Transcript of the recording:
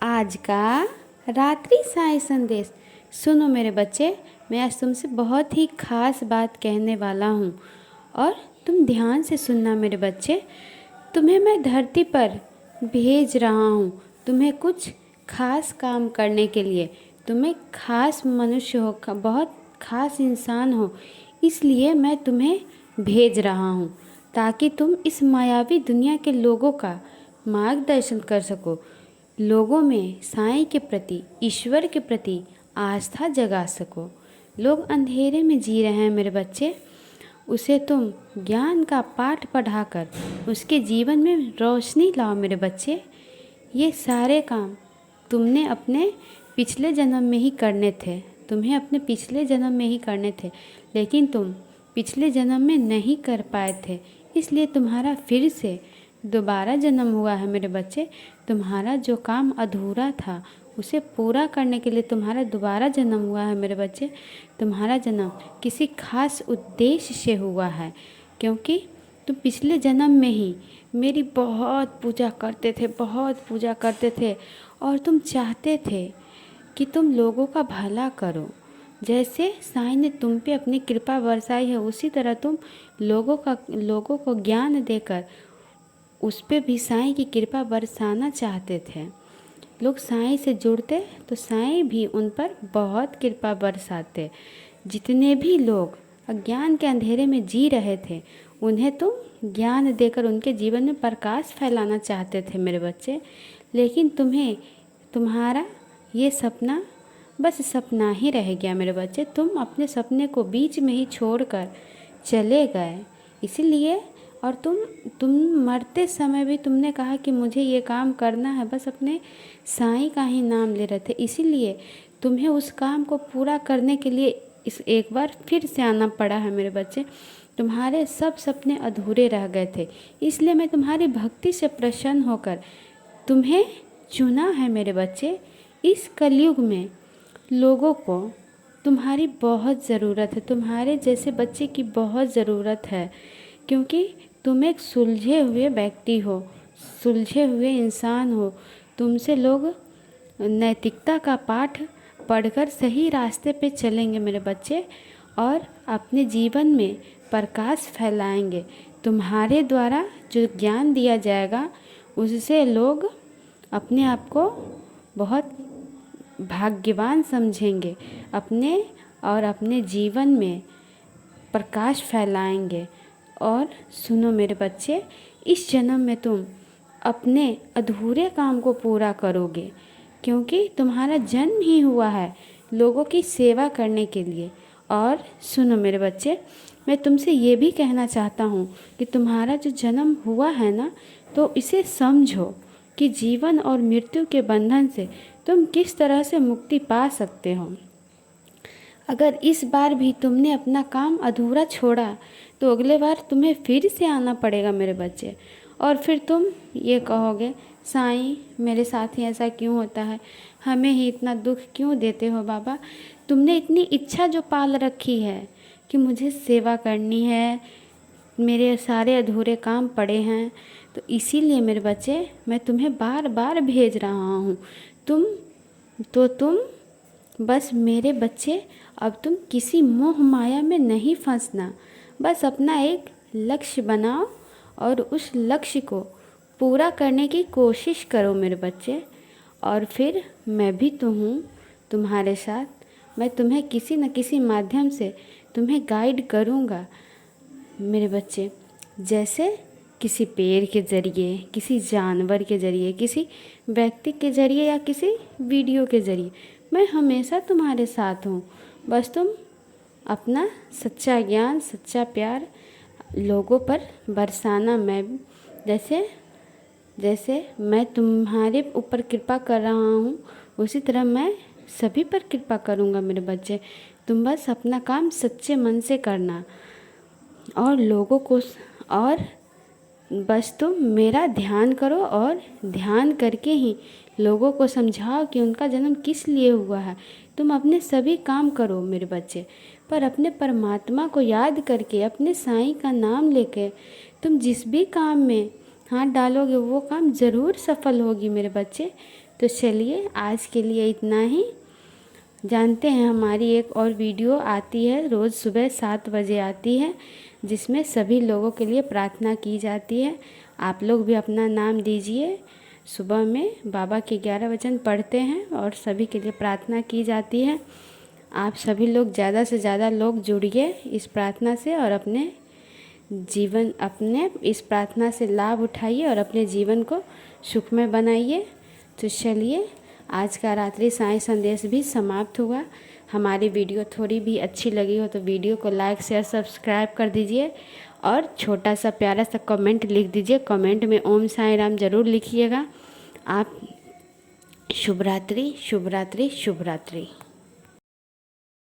आज का रात्रि साई संदेश। सुनो मेरे बच्चे, मैं आज तुमसे बहुत ही खास बात कहने वाला हूँ और तुम ध्यान से सुनना मेरे बच्चे। तुम्हें मैं धरती पर भेज रहा हूँ, तुम्हें कुछ खास काम करने के लिए। तुम एक खास मनुष्य हो, बहुत खास इंसान हो, इसलिए मैं तुम्हें भेज रहा हूँ ताकि तुम इस मायावी दुनिया के लोगों का मार्गदर्शन कर सको, लोगों में साईं के प्रति, ईश्वर के प्रति आस्था जगा सको। लोग अंधेरे में जी रहे हैं मेरे बच्चे, उसे तुम ज्ञान का पाठ पढ़ाकर उसके जीवन में रोशनी लाओ मेरे बच्चे। ये सारे काम तुमने अपने पिछले जन्म में ही करने थे, तुम्हें अपने पिछले जन्म में ही करने थे, लेकिन तुम पिछले जन्म में नहीं कर पाए थे, इसलिए तुम्हारा फिर से दोबारा जन्म हुआ है मेरे बच्चे। तुम्हारा जो काम अधूरा था उसे पूरा करने के लिए तुम्हारा दोबारा जन्म हुआ है मेरे बच्चे। तुम्हारा जन्म किसी खास उद्देश्य से हुआ है, क्योंकि तुम पिछले जन्म में ही मेरी बहुत पूजा करते थे, बहुत पूजा करते थे, और तुम चाहते थे कि तुम लोगों का भला करो। जैसे साईं ने तुम पे अपनी कृपा बरसाई है, उसी तरह तुम लोगों को ज्ञान देकर उस पे भी साईं की कृपा बरसाना चाहते थे। लोग साईं से जुड़ते तो साईं भी उन पर बहुत कृपा बरसाते। जितने भी लोग अज्ञान के अंधेरे में जी रहे थे, उन्हें तुम ज्ञान देकर उनके जीवन में प्रकाश फैलाना चाहते थे मेरे बच्चे। लेकिन तुम्हारा ये सपना बस सपना ही रह गया मेरे बच्चे। तुम अपने सपने को बीच में ही छोड़कर चले गए, इसीलिए। और तुम मरते समय भी तुमने कहा कि मुझे ये काम करना है, बस अपने साईं का ही नाम ले रहे थे, इसीलिए तुम्हें उस काम को पूरा करने के लिए इस एक बार फिर से आना पड़ा है मेरे बच्चे। तुम्हारे सब सपने अधूरे रह गए थे, इसलिए मैं तुम्हारी भक्ति से प्रसन्न होकर तुम्हें चुना है मेरे बच्चे। इस कलयुग में लोगों को तुम्हारी बहुत ज़रूरत है, तुम्हारे जैसे बच्चे की बहुत ज़रूरत है, क्योंकि तुम एक सुलझे हुए व्यक्ति हो, सुलझे हुए इंसान हो। तुमसे लोग नैतिकता का पाठ पढ़कर सही रास्ते पे चलेंगे मेरे बच्चे, और अपने जीवन में प्रकाश फैलाएंगे। तुम्हारे द्वारा जो ज्ञान दिया जाएगा उससे लोग अपने आप को बहुत भाग्यवान समझेंगे, अपने जीवन में प्रकाश फैलाएंगे। और सुनो मेरे बच्चे, इस जन्म में तुम अपने अधूरे काम को पूरा करोगे, क्योंकि तुम्हारा जन्म ही हुआ है लोगों की सेवा करने के लिए। और सुनो मेरे बच्चे, मैं तुमसे ये भी कहना चाहता हूँ कि तुम्हारा जो जन्म हुआ है ना, तो इसे समझो कि जीवन और मृत्यु के बंधन से तुम किस तरह से मुक्ति पा सकते हो। अगर इस बार भी तुमने अपना काम अधूरा छोड़ा तो अगले बार तुम्हें फिर से आना पड़ेगा मेरे बच्चे, और फिर तुम ये कहोगे, साईं मेरे साथ ही ऐसा क्यों होता है, हमें ही इतना दुख क्यों देते हो बाबा। तुमने इतनी इच्छा जो पाल रखी है कि मुझे सेवा करनी है, मेरे सारे अधूरे काम पड़े हैं, तो इसीलिए मेरे बच्चे मैं तुम्हें बार बार भेज रहा हूँ। तुम बस मेरे बच्चे, अब तुम किसी मोह माया में नहीं फंसना, बस अपना एक लक्ष्य बनाओ और उस लक्ष्य को पूरा करने की कोशिश करो मेरे बच्चे। और फिर मैं भी तो हूँ तुम्हारे साथ, मैं तुम्हें किसी न किसी माध्यम से तुम्हें गाइड करूँगा मेरे बच्चे। जैसे किसी पेड़ के ज़रिए, किसी जानवर के ज़रिए, किसी व्यक्ति के ज़रिए या किसी वीडियो के ज़रिए, मैं हमेशा तुम्हारे साथ हूँ। बस तुम अपना सच्चा ज्ञान, सच्चा प्यार लोगों पर बरसाना। मैं जैसे मैं तुम्हारे ऊपर कृपा कर रहा हूँ, उसी तरह मैं सभी पर कृपा करूँगा मेरे बच्चे। तुम बस अपना काम सच्चे मन से करना, और बस तुम मेरा ध्यान करो, और ध्यान करके ही लोगों को समझाओ कि उनका जन्म किस लिए हुआ है। तुम अपने सभी काम करो मेरे बच्चे, पर अपने परमात्मा को याद करके, अपने साईं का नाम लेके तुम जिस भी काम में हाथ डालोगे वो काम ज़रूर सफल होगी मेरे बच्चे। तो चलिए आज के लिए इतना ही। जानते हैं हमारी एक और वीडियो आती है, रोज़ सुबह 7 बजे आती है, जिसमें सभी लोगों के लिए प्रार्थना की जाती है। आप लोग भी अपना नाम दीजिए। सुबह में बाबा के 11 वचन पढ़ते हैं और सभी के लिए प्रार्थना की जाती है। आप सभी लोग ज़्यादा से ज़्यादा लोग जुड़िए इस प्रार्थना से और अपने इस प्रार्थना से लाभ उठाइए और अपने जीवन को सुखमय बनाइए। तो चलिए आज का रात्रि साईं संदेश भी समाप्त हुआ। हमारी वीडियो थोड़ी भी अच्छी लगी हो तो वीडियो को लाइक शेयर सब्सक्राइब कर दीजिए और छोटा सा प्यारा सा कमेंट लिख दीजिए। कमेंट में ओम साईं राम ज़रूर लिखिएगा। आप शुभ रात्रि, शुभ रात्रि, शुभ रात्रि।